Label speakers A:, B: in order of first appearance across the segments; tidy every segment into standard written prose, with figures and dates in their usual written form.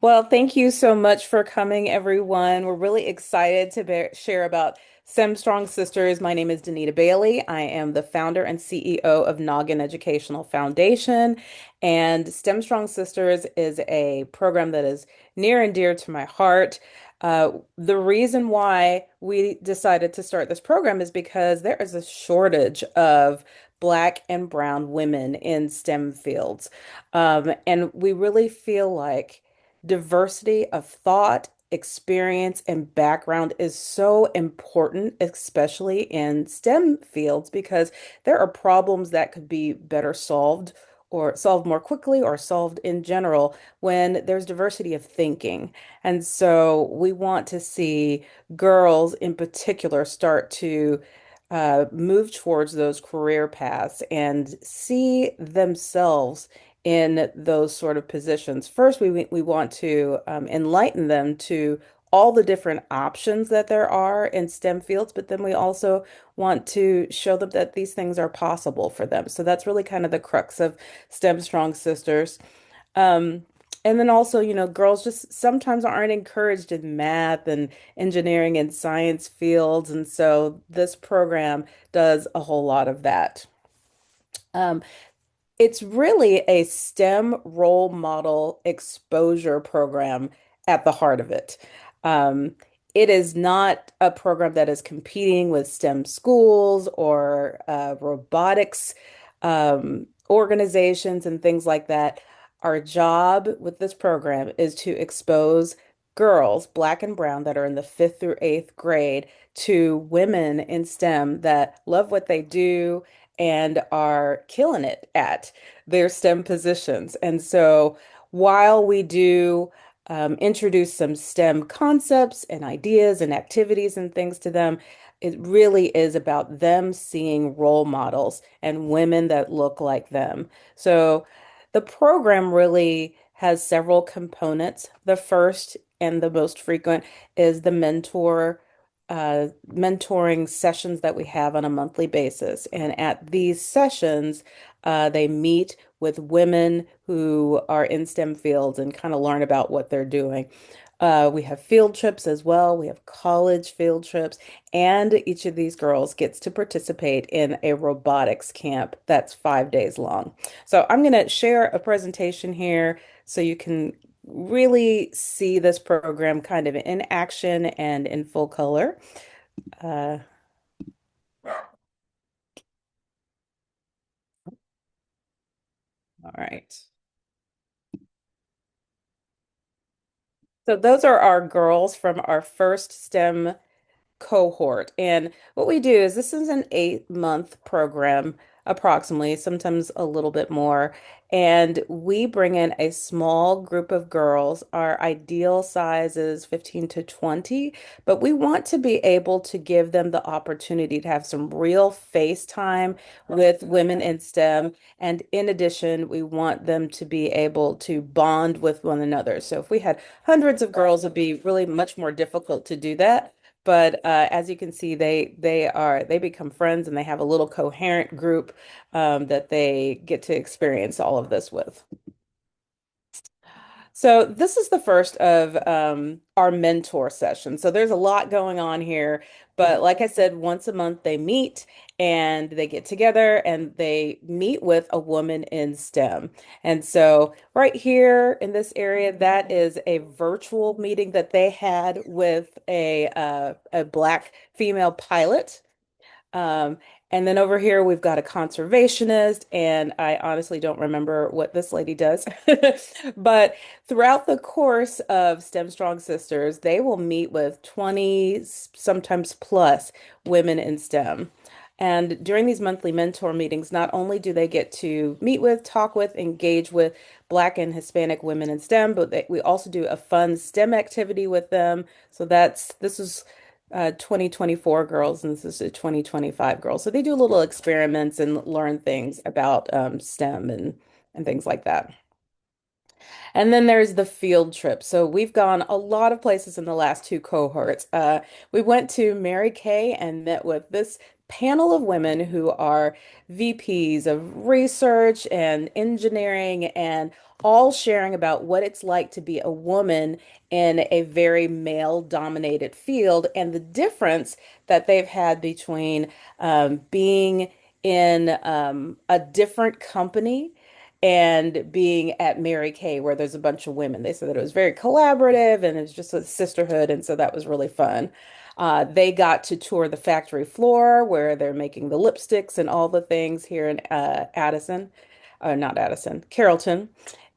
A: Well, thank you so much for coming, everyone. We're really excited to share about STEM Strong Sisters. My name is Danita Bailey. I am the founder and CEO of Noggin Educational Foundation. And STEM Strong Sisters is a program that is near and dear to my heart. The reason why we decided to start this program is because there is a shortage of Black and Brown women in STEM fields. And we really feel like diversity of thought, experience, and background is so important, especially in STEM fields, because there are problems that could be better solved or solved more quickly or solved in general when there's diversity of thinking. And so we want to see girls in particular start to move towards those career paths and see themselves in those sort of positions. First, we want to enlighten them to all the different options that there are in STEM fields, but then we also want to show them that these things are possible for them. So that's really kind of the crux of STEM Strong Sisters. Um, and then also, girls just sometimes aren't encouraged in math and engineering and science fields. And so this program does a whole lot of that. Um, it's really a STEM role model exposure program at the heart of it. Um, it is not a program that is competing with STEM schools or robotics organizations and things like that. Our job with this program is to expose girls, Black and brown, that are in the fifth through eighth grade to women in STEM that love what they do and are killing it at their STEM positions. And so while we do introduce some STEM concepts and ideas and activities and things to them, it really is about them seeing role models and women that look like them. So the program really has several components. The first and the most frequent is the mentoring sessions that we have on a monthly basis. And at these sessions, they meet with women who are in STEM fields and kind of learn about what they're doing. We have field trips as well. We have college field trips, and each of these girls gets to participate in a robotics camp that's 5 days long. So I'm going to share a presentation here so you can really see this program kind of in action and in full color. Uh, all right. So those are our girls from our first STEM cohort. And what we do is this is an 8-month program, approximately, sometimes a little bit more. And we bring in a small group of girls. Our ideal size is 15 to 20, but we want to be able to give them the opportunity to have some real face time with women in STEM. And in addition, we want them to be able to bond with one another. So if we had hundreds of girls, it'd be really much more difficult to do that. But as you can see, they become friends and they have a little coherent group that they get to experience all of this with. So this is the first of our mentor session. So there's a lot going on here, but like I said, once a month they meet and they get together and they meet with a woman in STEM. And so right here in this area, that is a virtual meeting that they had with a Black female pilot. Um, and then over here, we've got a conservationist, and I honestly don't remember what this lady does. But throughout the course of STEM Strong Sisters, they will meet with 20, sometimes plus women in STEM. And during these monthly mentor meetings, not only do they get to meet with, talk with, engage with Black and Hispanic women in STEM, but we also do a fun STEM activity with them. So this is 2024 girls, and this is a 2025 girls. So they do little experiments and learn things about STEM and things like that. And then there's the field trip. So we've gone a lot of places in the last two cohorts. We went to Mary Kay and met with this panel of women who are VPs of research and engineering and all sharing about what it's like to be a woman in a very male-dominated field and the difference that they've had between being in a different company and being at Mary Kay, where there's a bunch of women. They said that it was very collaborative and it was just a sisterhood, and so that was really fun. They got to tour the factory floor where they're making the lipsticks and all the things here in Addison, not Addison, Carrollton.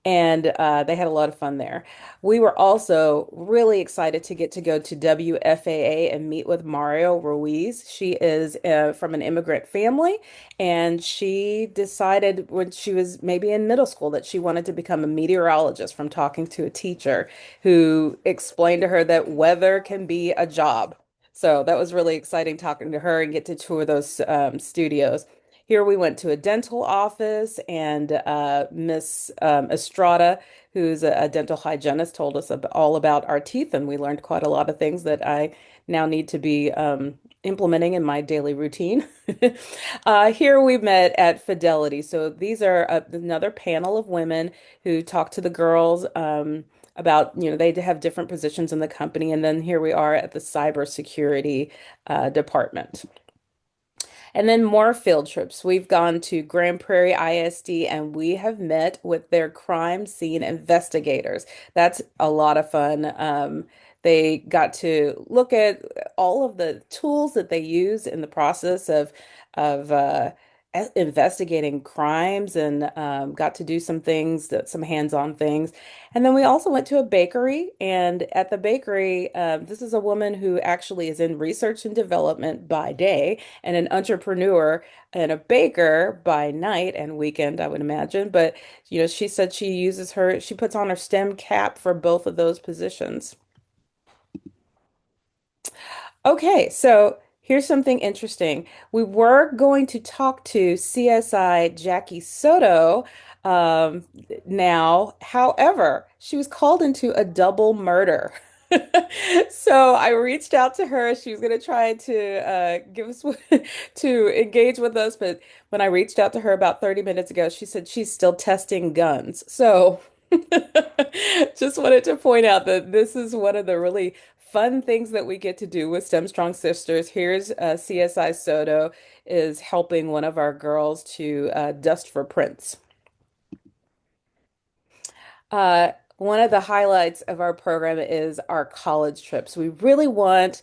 A: And they had a lot of fun there. We were also really excited to get to go to WFAA and meet with Mario Ruiz. She is from an immigrant family, and she decided when she was maybe in middle school that she wanted to become a meteorologist from talking to a teacher who explained to her that weather can be a job. So that was really exciting talking to her and get to tour those studios. Here we went to a dental office, and Miss Estrada, who's a dental hygienist, told us all about our teeth, and we learned quite a lot of things that I now need to be implementing in my daily routine. Here we met at Fidelity. So these are another panel of women who talk to the girls about, they have different positions in the company. And then here we are at the cybersecurity department. And then more field trips. We've gone to Grand Prairie ISD and we have met with their crime scene investigators. That's a lot of fun. They got to look at all of the tools that they use in the process of investigating crimes and got to do some things, some hands-on things. And then we also went to a bakery, and at the bakery, this is a woman who actually is in research and development by day and an entrepreneur and a baker by night and weekend, I would imagine. But, she said she puts on her STEM cap for both of those positions. Okay, so here's something interesting. We were going to talk to CSI Jackie Soto um, now. However, she was called into a double murder. So I reached out to her. She was going to try to give us to engage with us, but when I reached out to her about 30 minutes ago, she said she's still testing guns. So just wanted to point out that this is one of the really fun things that we get to do with STEM Strong Sisters. Here's CSI Soto is helping one of our girls to dust for prints. One of the highlights of our program is our college trips. We really want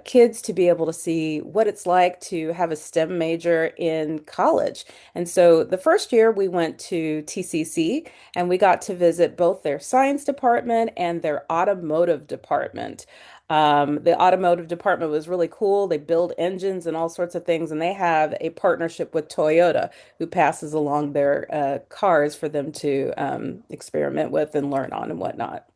A: kids to be able to see what it's like to have a STEM major in college. And so the first year we went to TCC and we got to visit both their science department and their automotive department. The automotive department was really cool. They build engines and all sorts of things, and they have a partnership with Toyota who passes along their cars for them to experiment with and learn on and whatnot.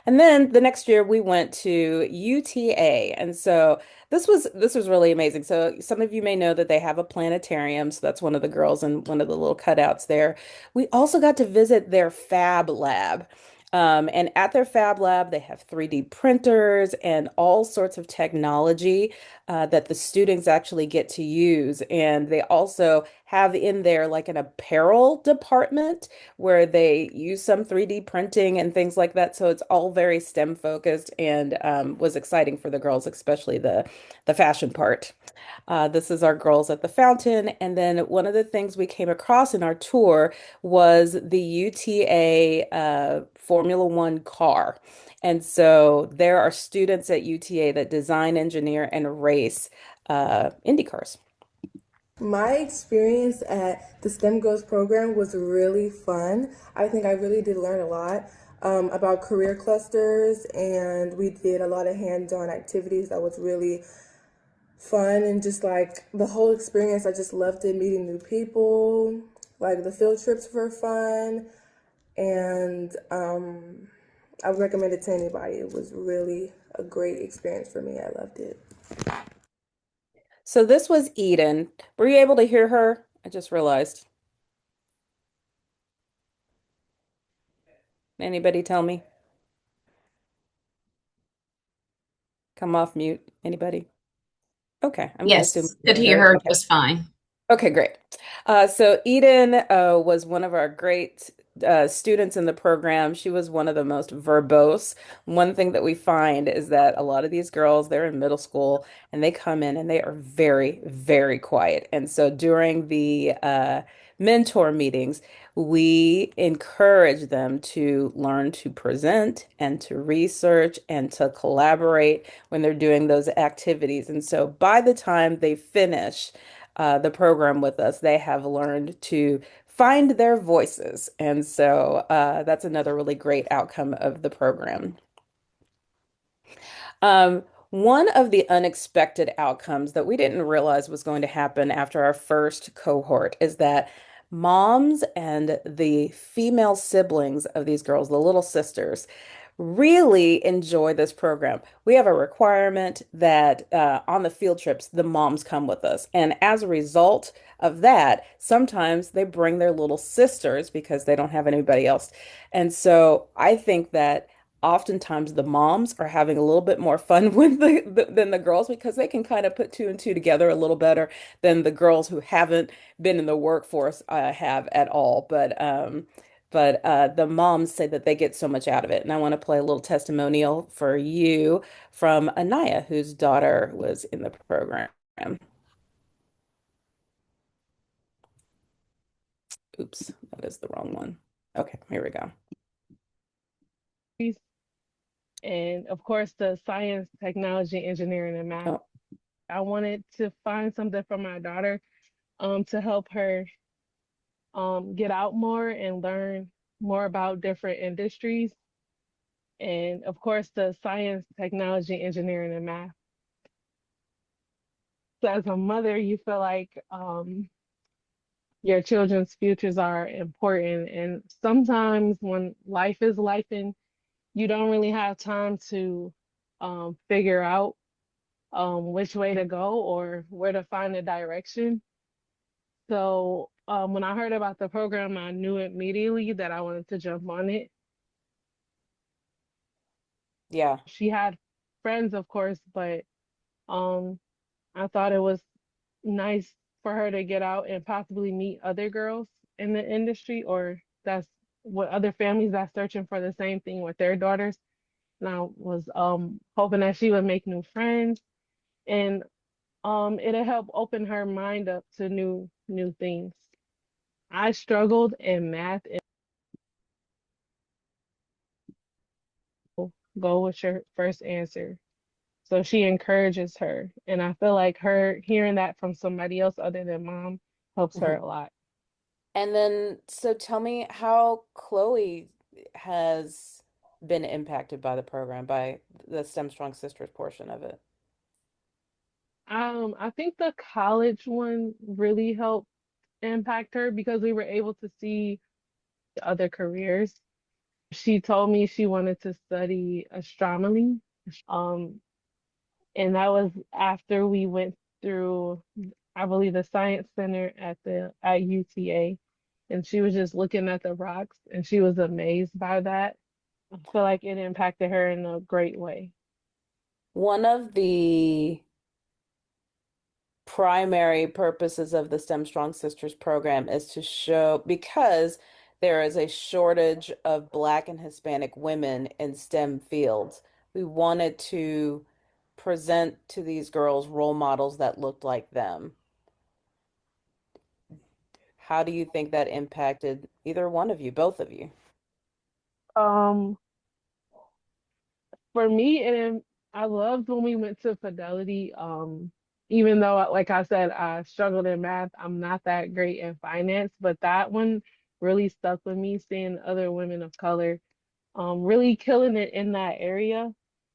A: And then the next year we went to UTA. And so this was really amazing. So some of you may know that they have a planetarium. So that's one of the girls and one of the little cutouts there. We also got to visit their fab lab. And at their fab lab, they have 3D printers and all sorts of technology that the students actually get to use. And they also have in there like an apparel department where they use some 3D printing and things like that. So it's all very STEM focused and was exciting for the girls, especially the fashion part. This is our girls at the fountain. And then one of the things we came across in our tour was the UTA Formula One car. And so there are students at UTA that design, engineer, and race Indy cars.
B: My experience at the STEM Girls program was really fun. I think I really did learn a lot about career clusters, and we did a lot of hands-on activities that was really fun. And just like the whole experience, I just loved it, meeting new people. Like the field trips were fun, and I would recommend it to anybody. It was really a great experience for me. I loved it.
A: So this was Eden. Were you able to hear her? I just realized. Anybody tell me? Come off mute. Anybody? Okay, I'm going to assume
C: Yes, could
A: you're
C: hear
A: heard.
C: her
A: Okay.
C: just fine.
A: Okay, great. So Eden was one of our great students in the program. She was one of the most verbose. One thing that we find is that a lot of these girls, they're in middle school and they come in and they are very, very quiet. And so during the mentor meetings, we encourage them to learn to present and to research and to collaborate when they're doing those activities. And so by the time they finish, the program with us, they have learned to find their voices. And so that's another really great outcome of the program. One of the unexpected outcomes that we didn't realize was going to happen after our first cohort is that moms and the female siblings of these girls, the little sisters, really enjoy this program. We have a requirement that on the field trips, the moms come with us. And as a result of that, sometimes they bring their little sisters because they don't have anybody else. And so I think that oftentimes the moms are having a little bit more fun with than the girls because they can kind of put two and two together a little better than the girls who haven't been in the workforce have at all. But the moms say that they get so much out of it. And I want to play a little testimonial for you from Anaya, whose daughter was in the program. Oops, that is the wrong one. Okay, here we go.
D: And of course, the science, technology, engineering, and math.
A: Oh,
D: I wanted to find something for my daughter to help her get out more and learn more about different industries. And of course, the science, technology, engineering, and math. So as a mother, you feel like your children's futures are important. And sometimes when life is life and you don't really have time to figure out which way to go or where to find a direction. So when I heard about the program, I knew immediately that I wanted to jump on it.
A: yeah.
D: She had friends, of course, but um, I thought it was nice for her to get out and possibly meet other girls in the industry or that's what other families that's searching for the same thing with their daughters. And I was hoping that she would make new friends and it'll help open her mind up to new things. I struggled in math and go with your first answer. So she encourages her. And I feel like her hearing that from somebody else other than mom helps her
A: Mhm.
D: a lot.
A: And then, so tell me how Chloe has been impacted by the program, by the STEM Strong Sisters portion of it.
D: I think the college one really helped impact her because we were able to see other careers. She told me she wanted to study astronomy. Um, and that was after we went through, I believe, the science center at UTA, and she was just looking at the rocks, and she was amazed by that. I feel like it impacted her in a great way.
A: One of the primary purposes of the STEM Strong Sisters program is to show, because there is a shortage of Black and Hispanic women in STEM fields, we wanted to present to these girls role models that looked like them. How do you think that impacted either one of you, both of you?
D: Um, for me, I loved when we went to Fidelity. Even though, like I said, I struggled in math, I'm not that great in finance, but that one really stuck with me, seeing other women of color really killing it in that area.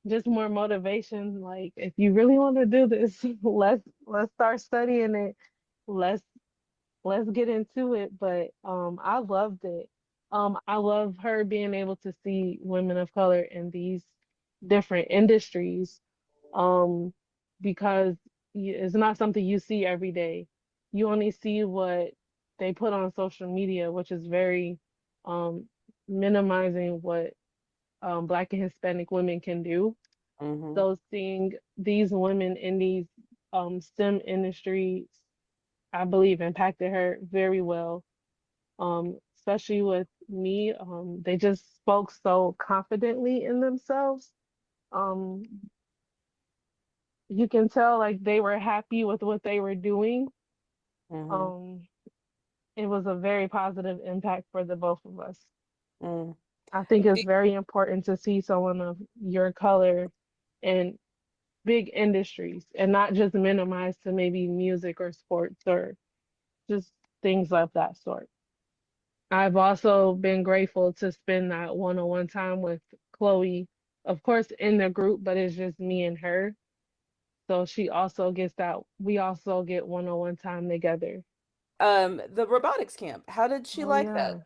D: Just more motivation. Like if you really want to do this, let's start studying it. Let's let's get into it. But I loved it. I love her being able to see women of color in these different industries. Um, because it's not something you see every day. You only see what they put on social media, which is very um minimizing what Black and Hispanic women can do.
A: Hmm.
D: So seeing these women in these STEM industry, I believe, impacted her very well. Especially with me, they just spoke so confidently in themselves. Um, you can tell like they were happy with what they were doing.
A: Hmm.
D: Um, it was a very positive impact for the both of us.
A: Mm.
D: I think it's very important to see someone of your color in big industries and not just minimize to maybe music or sports or just things of that sort. I've also been grateful to spend that one-on-one time with Chloe, of course, in the group, but it's just me and her. So she also gets that, we also get one-on-one time together.
A: The robotics camp, how did she
D: Oh,
A: like that?
D: yeah.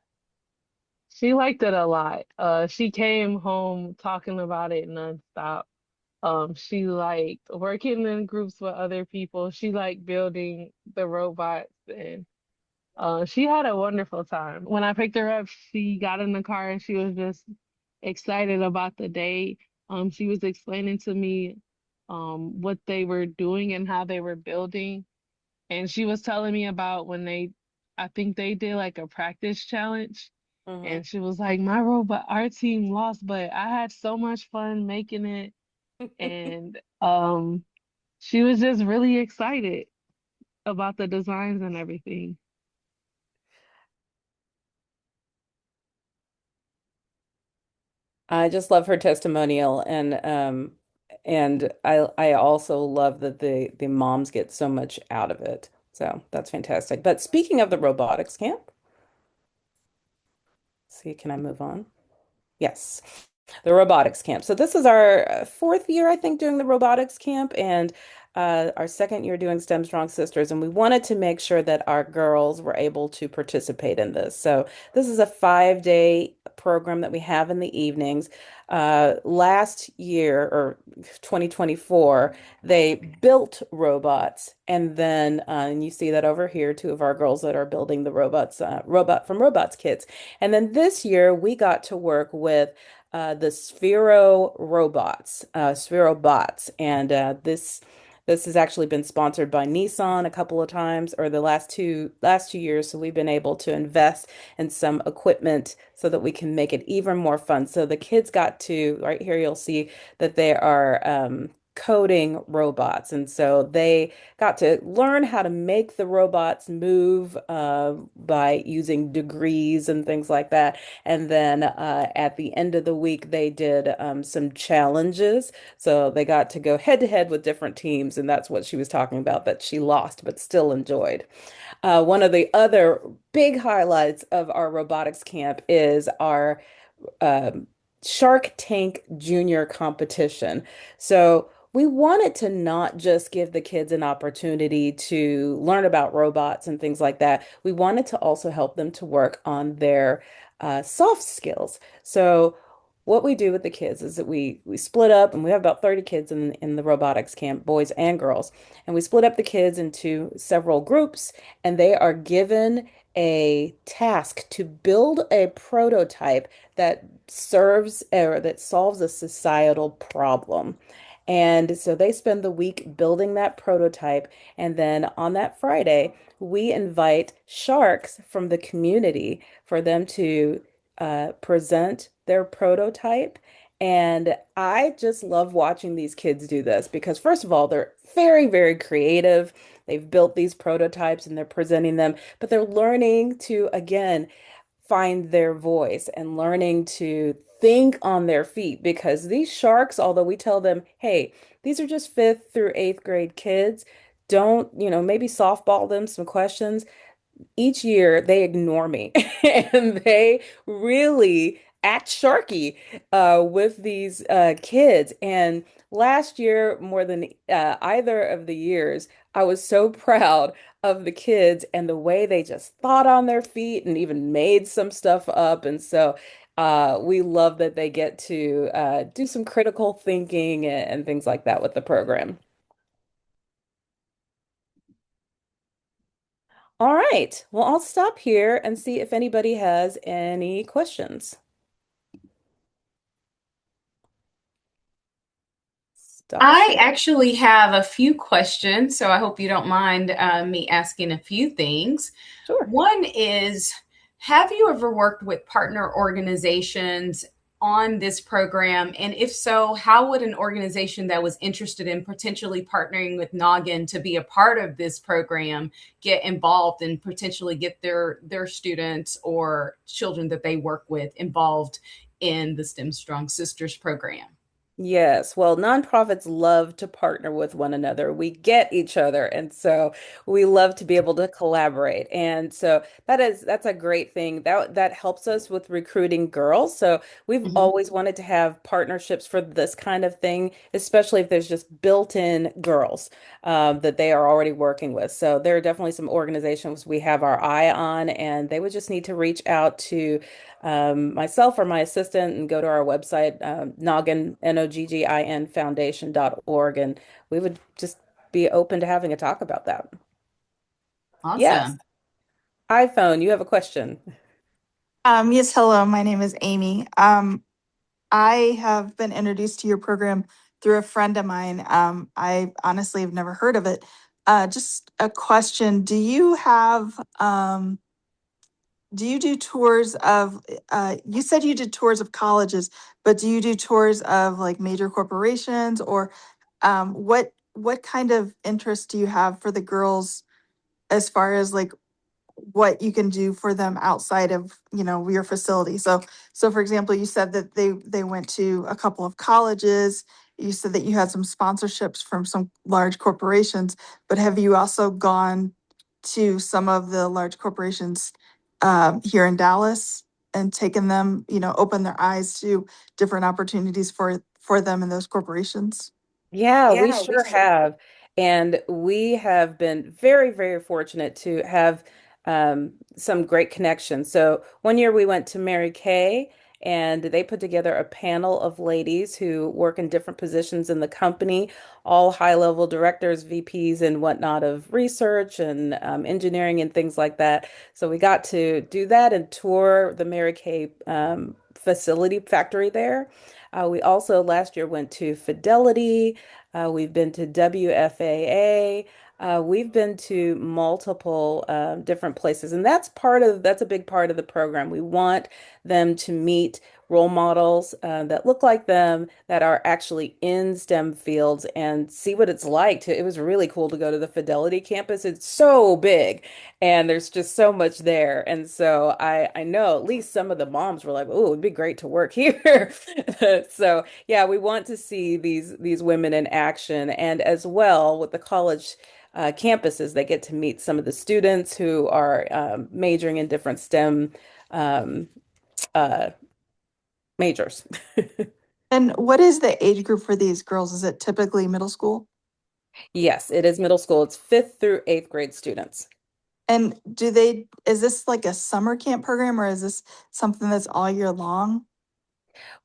D: She liked it a lot. She came home talking about it nonstop. She liked working in groups with other people. She liked building the robots and she had a wonderful time. When I picked her up, she got in the car and she was just excited about the day. She was explaining to me what they were doing and how they were building. And she was telling me about when I think they did like a practice challenge.
A: Hmm.
D: And she was like, my robot, our team lost, but I had so much fun making it. And she was just really excited about the designs and everything.
A: I just love her testimonial, and I also love that the moms get so much out of it. So that's fantastic. But speaking of the robotics camp, see, can I move on? Yes, the robotics camp. So this is our fourth year, I think, doing the robotics camp, and our second year doing STEM Strong Sisters. And we wanted to make sure that our girls were able to participate in this. So this is a 5-day program that we have in the evenings. Last year, or 2024, they built robots, and then and you see that over here, two of our girls that are building the robots, robot from Robots Kits. And then this year we got to work with the Sphero bots, and this has actually been sponsored by Nissan a couple of times, or the last two years. So we've been able to invest in some equipment so that we can make it even more fun. So the kids got to, right here, you'll see that they are coding robots, and so they got to learn how to make the robots move by using degrees and things like that. And then at the end of the week, they did some challenges. So they got to go head to head with different teams. And that's what she was talking about, that she lost, but still enjoyed. One of the other big highlights of our robotics camp is our um, Shark Tank Junior competition. So we wanted to not just give the kids an opportunity to learn about robots and things like that. We wanted to also help them to work on their soft skills. So what we do with the kids is that we split up, and we have about 30 kids in the robotics camp, boys and girls. And we split up the kids into several groups, and they are given a task to build a prototype that serves or that solves a societal problem. And so they spend the week building that prototype. And then on that Friday, we invite sharks from the community for them to present their prototype. And I just love watching these kids do this because, first of all, they're very, very creative. They've built these prototypes and they're presenting them, but they're learning to, again, find their voice and learning to think on their feet, because these sharks, although we tell them, hey, these are just fifth through eighth grade kids, don't, maybe softball them some questions. Each year they ignore me and they really act sharky with these kids. And last year, more than either of the years, I was so proud of the kids and the way they just thought on their feet and even made some stuff up. And so we love that they get to do some critical thinking and things like that with the program. All right. Well, I'll stop here and see if anybody has any questions. Dr.
C: I
A: Sherry.
C: actually have a few questions, so I hope you don't mind me asking a few things.
A: Sure.
C: One is, have you ever worked with partner organizations on this program? And if so, how would an organization that was interested in potentially partnering with Noggin to be a part of this program get involved and potentially get their students or children that they work with involved in the STEM Strong Sisters program?
A: Yes, well, nonprofits love to partner with one another. We get each other, and so we love to be able to collaborate. And so that's a great thing. That helps us with recruiting girls. So we've
C: Mhm.
A: always wanted to have partnerships for this kind of thing, especially if there's just built-in girls that they are already working with. So there are definitely some organizations we have our eye on, and they would just need to reach out to myself or my assistant and go to our website, Noggin, Noggin Foundation.org, and we would just be open to having a talk about that. Yes.
C: Awesome.
A: iPhone, you have a question.
E: Yes, hello. My name is Amy. I have been introduced to your program through a friend of mine. I honestly have never heard of it. Just a question. Do you do tours of, you said you did tours of colleges, but do you do tours of like major corporations or what kind of interest do you have for the girls as far as like what you can do for them outside of your facility. So for example, you said that they went to a couple of colleges. You said that you had some sponsorships from some large corporations, but have you also gone to some of the large corporations here in Dallas and taken them, open their eyes to different opportunities for them in those corporations?
A: Yeah, we
E: Yeah, we
A: sure
E: sure.
A: have. And we have been very, very fortunate to have some great connections. So one year we went to Mary Kay and they put together a panel of ladies who work in different positions in the company, all high-level directors, VPs, and whatnot of research and engineering and things like that. So we got to do that and tour the Mary Kay facility factory there. We also last year went to Fidelity. We've been to WFAA. We've been to multiple different places, and that's a big part of the program. We want them to meet role models that look like them, that are actually in STEM fields, and see what it's like to. It was really cool to go to the Fidelity campus. It's so big, and there's just so much there. And so I know at least some of the moms were like, "Oh, it'd be great to work here." So yeah, we want to see these women in action, and as well with the college campuses, they get to meet some of the students who are majoring in different STEM um, uh, majors.
E: And what is the age group for these girls? Is it typically middle school?
A: Yes, it is middle school. It's fifth through eighth grade students.
E: And is this like a summer camp program or is this something that's all year long?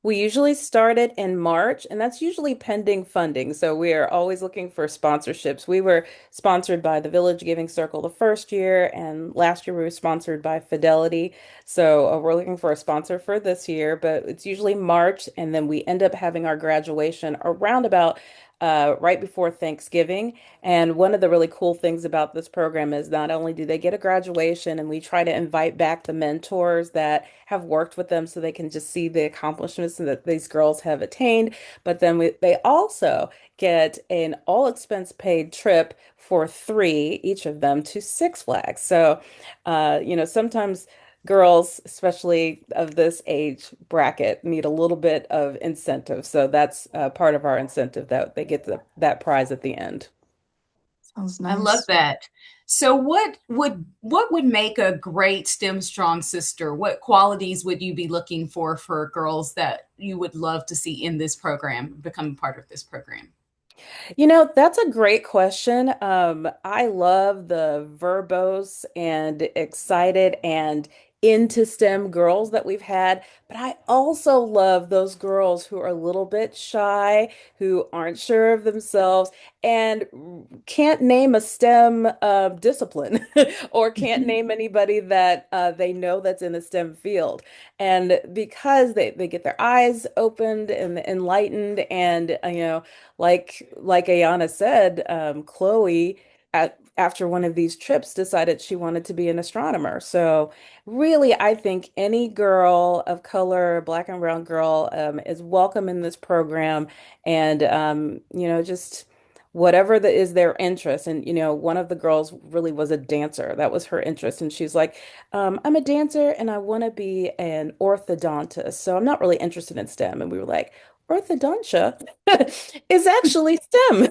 A: We usually start it in March, and that's usually pending funding. So we are always looking for sponsorships. We were sponsored by the Village Giving Circle the first year, and last year we were sponsored by Fidelity. So we're looking for a sponsor for this year, but it's usually March, and then we end up having our graduation around about right before Thanksgiving. And one of the really cool things about this program is not only do they get a graduation, and we try to invite back the mentors that have worked with them so they can just see the accomplishments that these girls have attained, but then they also get an all expense paid trip for three, each of them, to Six Flags. So, sometimes girls, especially of this age bracket, need a little bit of incentive. So that's part of our incentive that they get that prize at the end.
E: Sounds
C: I love
E: nice.
C: that. So what would make a great STEM strong sister? What qualities would you be looking for girls that you would love to see in this program, become part of this program?
A: That's a great question. I love the verbose and excited and into STEM girls that we've had, but I also love those girls who are a little bit shy, who aren't sure of themselves, and can't name a STEM discipline or can't name anybody that they know that's in the STEM field. And because they get their eyes opened and enlightened, and like Ayana said, Chloe after one of these trips decided she wanted to be an astronomer. So really, I think any girl of color, black and brown girl, is welcome in this program, and just whatever that is their interest. And one of the girls really was a dancer. That was her interest, and she's like, "I'm a dancer, and I want to be an orthodontist. So I'm not really interested in STEM." And we were like, "Orthodontia is actually STEM."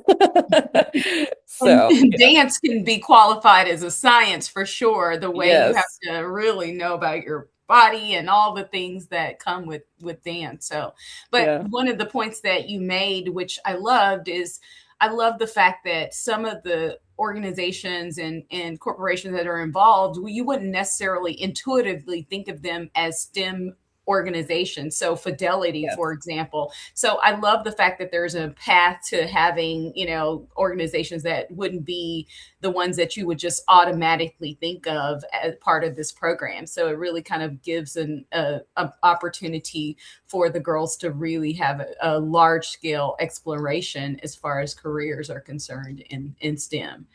C: And
A: So yeah,
C: dance can be qualified as a science for sure. The way you have
A: yes,
C: to really know about your body and all the things that come with dance. So, but
A: yeah,
C: one of the points that you made, which I loved, is I love the fact that some of the organizations and corporations that are involved, well, you wouldn't necessarily intuitively think of them as STEM organizations. So Fidelity, for
A: yes.
C: example. So I love the fact that there's a path to having, organizations that wouldn't be the ones that you would just automatically think of as part of this program. So it really kind of gives a opportunity for the girls to really have a large scale exploration as far as careers are concerned in STEM.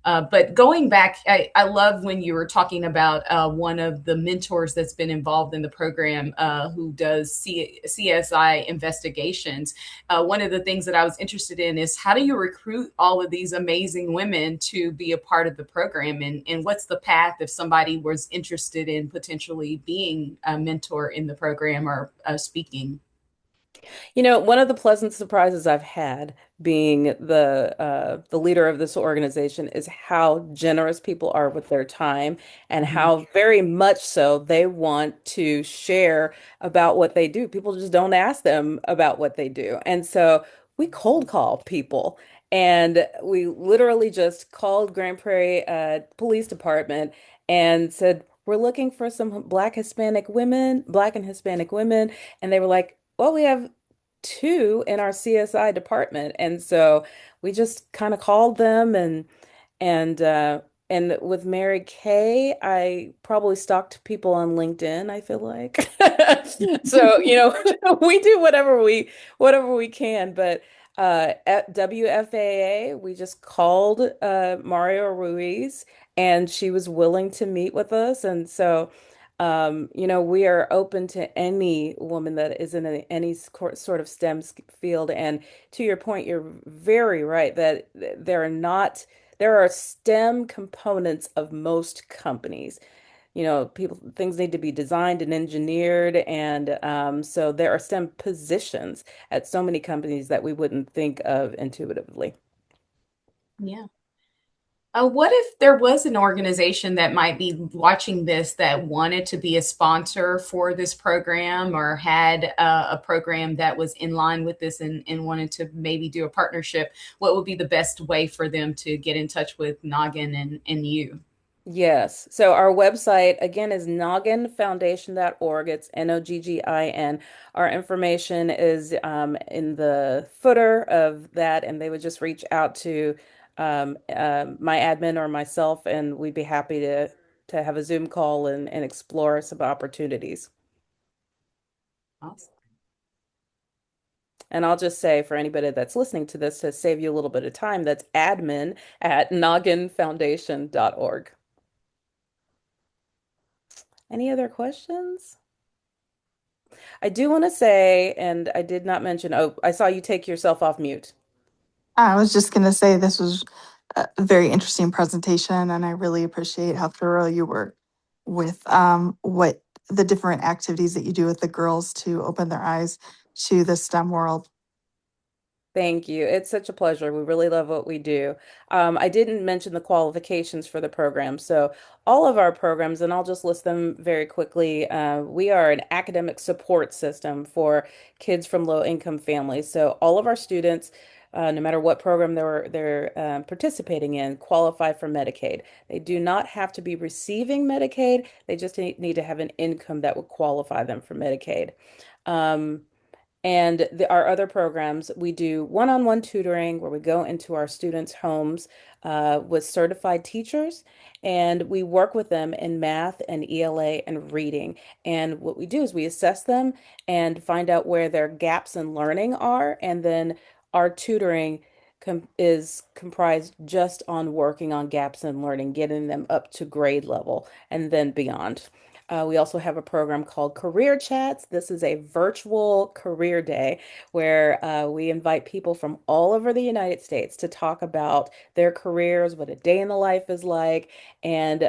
C: But going back, I love when you were talking about one of the mentors that's been involved in the program who does CSI investigations. One of the things that I was interested in is how do you recruit all of these amazing women to be a part of the program? And what's the path if somebody was interested in potentially being a mentor in the program or speaking?
A: One of the pleasant surprises I've had being the leader of this organization is how generous people are with their time, and
C: Mhm.
A: how very much so they want to share about what they do. People just don't ask them about what they do. And so we cold call people, and we literally just called Grand Prairie Police Department and said, "We're looking for some Black and Hispanic women." And they were like, "Well, we have two in our CSI department." And so we just kind of called them, and and with Mary Kay, I probably stalked people on LinkedIn, I feel like. So, we do whatever we can, but at WFAA, we just called Mario Ruiz, and she was willing to meet with us. And so we are open to any woman that is in any sort of STEM field. And to your point, you're very right that there are STEM components of most companies. Things need to be designed and engineered, and so there are STEM positions at so many companies that we wouldn't think of intuitively.
C: Yeah. What if there was an organization that might be watching this that wanted to be a sponsor for this program or had a program that was in line with this and wanted to maybe do a partnership? What would be the best way for them to get in touch with Noggin and you?
A: Yes. So our website again is nogginfoundation.org. It's Noggin. Our information is in the footer of that, and they would just reach out to my admin or myself, and we'd be happy to have a Zoom call and explore some opportunities.
C: Awesome.
A: And I'll just say for anybody that's listening to this, to save you a little bit of time, that's admin@nogginfoundation.org. Any other questions? I do want to say, and I did not mention, oh, I saw you take yourself off mute.
E: I was just going to say this was a very interesting presentation, and I really appreciate how thorough you were with what the different activities that you do with the girls to open their eyes to the STEM world.
A: Thank you. It's such a pleasure. We really love what we do. I didn't mention the qualifications for the program. So, all of our programs, and I'll just list them very quickly. We are an academic support system for kids from low income families. So, all of our students no matter what program they're participating in, qualify for Medicaid. They do not have to be receiving Medicaid. They just need to have an income that would qualify them for Medicaid. Um, and our other programs, we do one-on-one tutoring where we go into our students' homes with certified teachers, and we work with them in math and ELA and reading. And what we do is we assess them and find out where their gaps in learning are, and then our tutoring is comprised just on working on gaps in learning, getting them up to grade level and then beyond. We also have a program called Career Chats. This is a virtual career day where we invite people from all over the United States to talk about their careers, what a day in the life is like, and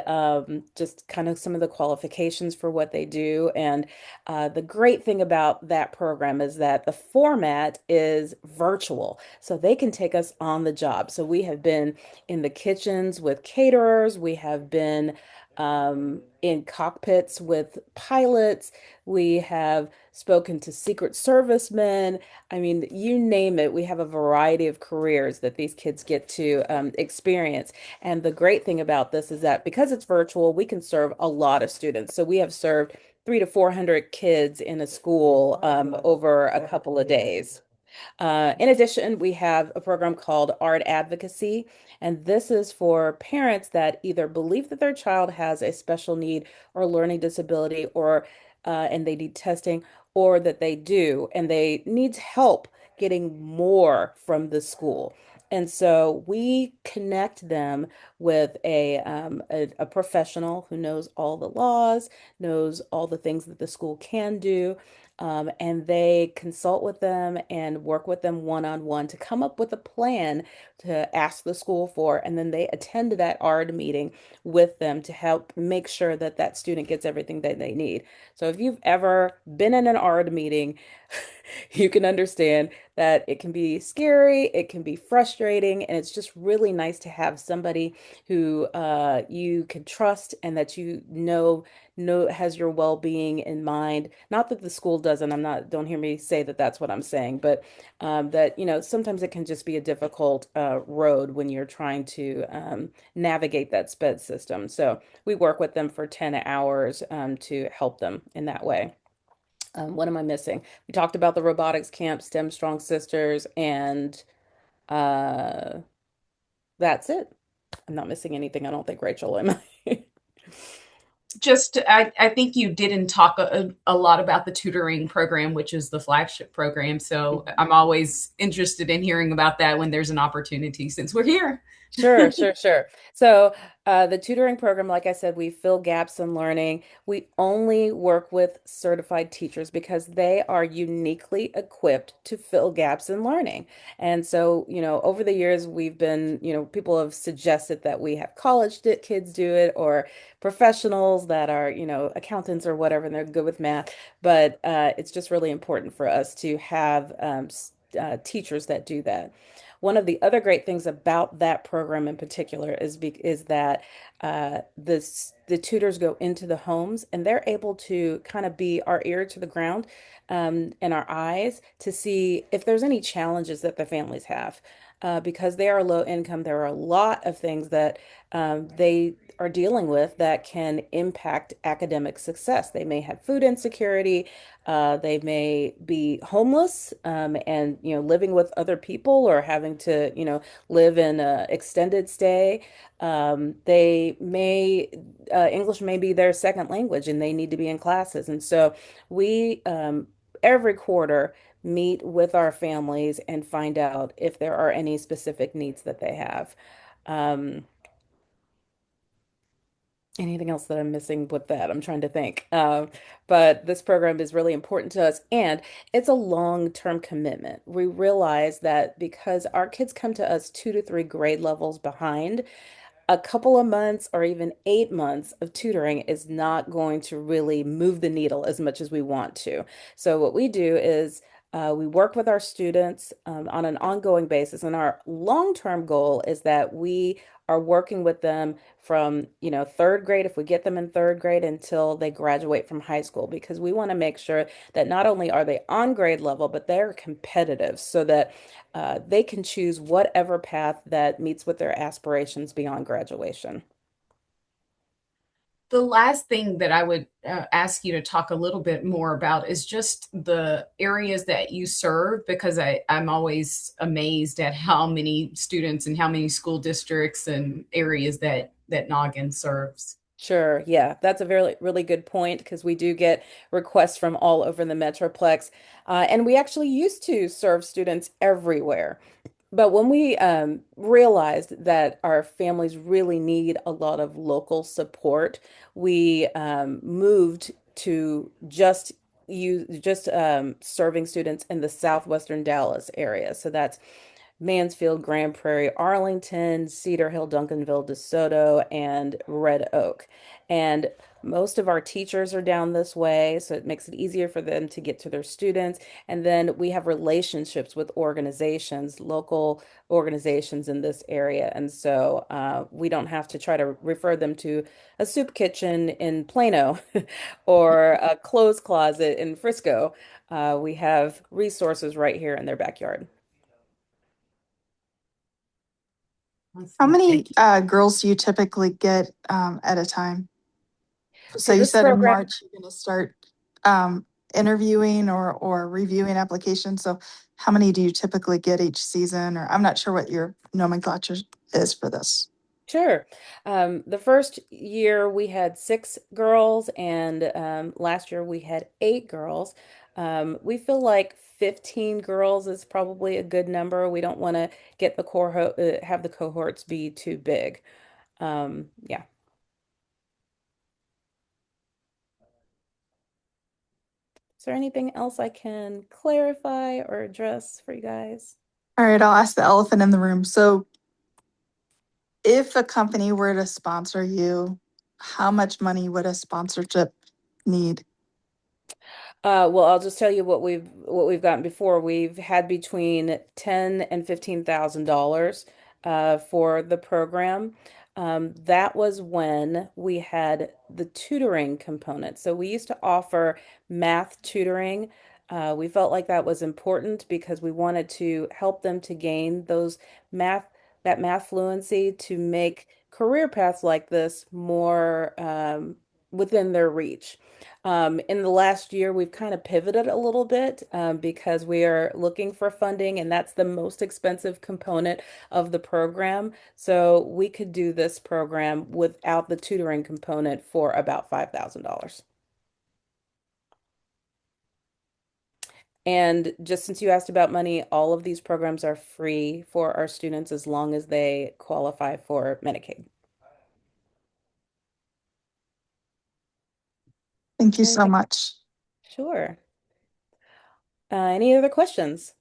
A: just kind of some of the qualifications for what they do. And the great thing about that program is that the format is virtual, so they can take us on the job. So we have been in the kitchens with caterers, we have been in cockpits with pilots. We have spoken to Secret Servicemen. I mean, you name it. We have a variety of careers that these kids get to experience. And the great thing about this is that because it's virtual, we can serve a lot of students. So we have served 300 to 400 kids in a school over a couple of days. In addition, we have a program called Art Advocacy, and this is for parents that either believe that their child has a special need or learning disability, or and they need testing, or that they do, and they need help getting more from the school. And so we connect them with a professional who knows all the laws, knows all the things that the school can do, and they consult with them and work with them one-on-one to come up with a plan to ask the school for, and then they attend that ARD meeting with them to help make sure that that student gets everything that they need. So if you've ever been in an ARD meeting, you can understand that it can be scary, it can be frustrating, and it's just really nice to have somebody who you can trust and that you know has your well-being in mind. Not that the school doesn't. Don't hear me say that that's what I'm saying, but that sometimes it can just be a difficult road when you're trying to navigate that sped system. So we work with them for 10 hours to help them in that way. What am I missing? We talked about the robotics camp, STEM Strong Sisters, and uh, that's it. I'm not missing anything, I don't think, Rachel, am I?
C: Just I think you didn't talk a lot about the tutoring program, which is the flagship program. So I'm always interested in hearing about that when there's an opportunity since we're here.
A: Sure, sure, sure. So, the tutoring program, like I said, we fill gaps in learning. We only work with certified teachers because they are uniquely equipped to fill gaps in learning. And so, over the years, people have suggested that we have kids do it, or professionals that are, accountants or whatever, and they're good with math. But it's just really important for us to have teachers that do that. One of the other great things about that program in particular is that the tutors go into the homes and they're able to kind of be our ear to the ground and our eyes to see if there's any challenges that the families have. Because they are low income, there are a lot of things that they are dealing with that can impact academic success. They may have food insecurity, they may be homeless, and living with other people or having to live in a extended stay. They may English may be their second language and they need to be in classes. And so we every quarter meet with our families and find out if there are any specific needs that they have. Um, Anything else that I'm missing with that? I'm trying to think. But this program is really important to us, and it's a long-term commitment. We realize that because our kids come to us 2 to 3 grade levels behind, a couple of months or even 8 months of tutoring is not going to really move the needle as much as we want to. So what we do is We work with our students on an ongoing basis, and our long-term goal is that we are working with them from, third grade, if we get them in third grade, until they graduate from high school, because we want to make sure that not only are they on grade level, but they're competitive so that they can choose whatever path that meets with their aspirations beyond graduation.
C: The last thing that I would ask you to talk a little bit more about is just the areas that you serve, because I'm always amazed at how many students and how many school districts and areas that Noggin serves.
A: Sure. Yeah, that's a very, really good point because we do get requests from all over the Metroplex. And we actually used to serve students everywhere. But when we realized that our families really need a lot of local support, we moved to just serving students in the southwestern Dallas area. So that's Mansfield, Grand Prairie, Arlington, Cedar Hill, Duncanville, DeSoto, and Red Oak. And most of our teachers are down this way, so it makes it easier for them to get to their students. And then we have relationships with organizations, local organizations in this area. And so we don't have to try to refer them to a soup kitchen in Plano or a clothes closet in Frisco. We have resources right here in their backyard.
E: How
C: Awesome.
E: many
C: Thank you.
E: girls do you typically get at a time? So
A: For
E: you
A: this
E: said in
A: program,
E: March you're going to start interviewing or reviewing applications. So how many do you typically get each season? Or I'm not sure what your nomenclature is for this.
A: sure. The first year we had 6 girls, and last year we had 8 girls. We feel like 15 girls is probably a good number. We don't want to get the have the cohorts be too big. Yeah. Is there anything else I can clarify or address for you guys?
E: All right, I'll ask the elephant in the room. So if a company were to sponsor you, how much money would a sponsorship need?
A: Well, I'll just tell you what we've gotten before. We've had between ten and $15,000 for the program. That was when we had the tutoring component. So we used to offer math tutoring. We felt like that was important because we wanted to help them to gain math, that math fluency to make career paths like this more within their reach. In the last year, we've kind of pivoted a little bit because we are looking for funding, and that's the most expensive component of the program. So we could do this program without the tutoring component for about $5,000. And just since you asked about money, all of these programs are free for our students as long as they qualify for Medicaid.
E: Thank you so
A: Anything?
E: much.
A: Sure. Any other questions?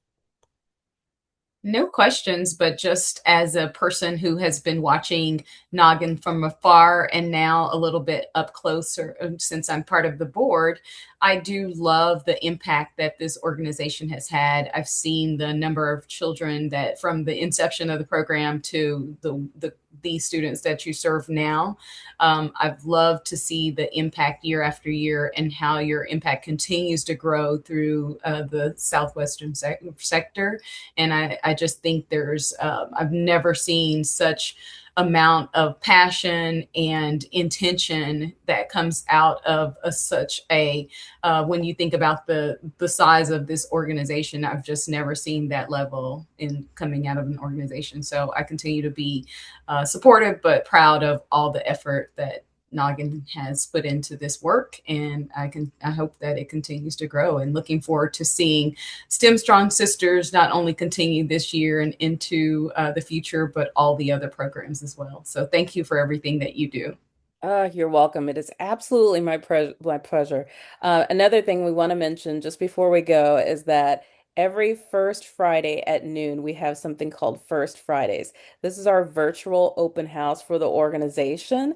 C: No questions, but just as a person who has been watching Noggin from afar and now a little bit up closer since I'm part of the board, I do love the impact that this organization has had. I've seen the number of children that from the inception of the program to the students that you serve now. I've loved to see the impact year after year and how your impact continues to grow through the southwestern sector. And I just think I've never seen such amount of passion and intention that comes out of such a when you think about the size of this organization. I've just never seen that level in coming out of an organization. So I continue to be supportive but proud of all the effort that Noggin has put into this work, and I hope that it continues to grow. And looking forward to seeing STEM Strong Sisters not only continue this year and into the future, but all the other programs as well. So thank you for everything that you do.
A: You're welcome. It is absolutely my pleasure. Another thing we want to mention just before we go is that Every first Friday at noon, we have something called First Fridays. This is our virtual open house for the organization.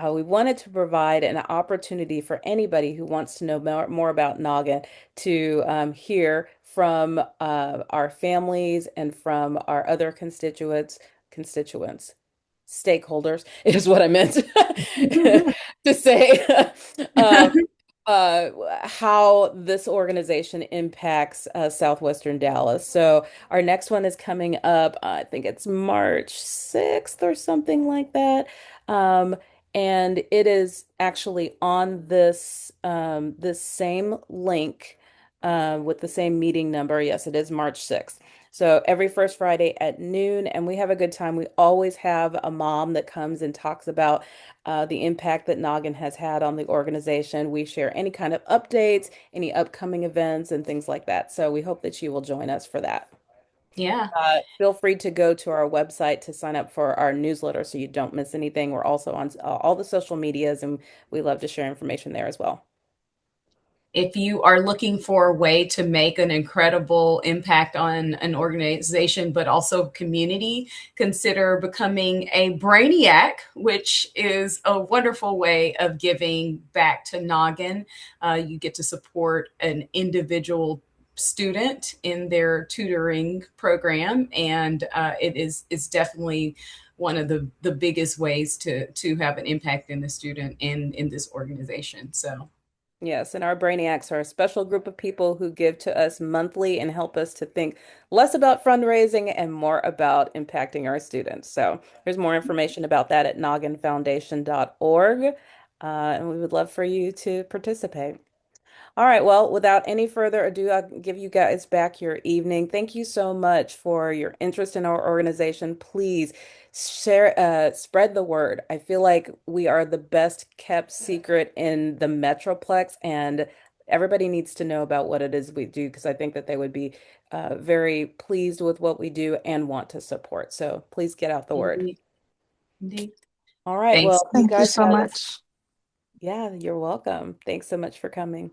A: We wanted to provide an opportunity for anybody who wants to know more about Noggin to hear from our families and from our other constituents, stakeholders is what I meant to say. Um, how this organization impacts Southwestern Dallas. So our next one is coming up. I think it's March 6th or something like that. Um, and it is actually on this same link with the same meeting number. Yes, it is March 6th. So every first Friday at noon, and we have a good time. We always have a mom that comes and talks about the impact that Noggin has had on the organization. We share any kind of updates, any upcoming events, and things like that. So we hope that you will join us for that.
C: Yeah.
A: Feel free to go to our website to sign up for our newsletter so you don't miss anything. We're also on all the social medias, and we love to share information there as well.
C: If you are looking for a way to make an incredible impact on an organization, but also community, consider becoming a brainiac, which is a wonderful way of giving back to Noggin. You get to support an individual student in their tutoring program, and it's definitely one of the biggest ways to have an impact in the student in this organization. So
A: Yes, and our brainiacs are a special group of people who give to us monthly and help us to think less about fundraising and more about impacting our students. So there's more information about that at nogginfoundation.org. And we would love for you to participate. All right. Well, without any further ado, I'll give you guys back your evening. Thank you so much for your interest in our organization. Please share, spread the word. I feel like we are the best kept secret in the Metroplex, and everybody needs to know about what it is we do because I think that they would be very pleased with what we do and want to support. So please get out the word.
C: indeed, indeed.
A: All right.
C: Thanks.
A: Well, you
E: Thank you
A: guys
E: so
A: have,
E: much.
A: yeah, you're welcome. Thanks so much for coming.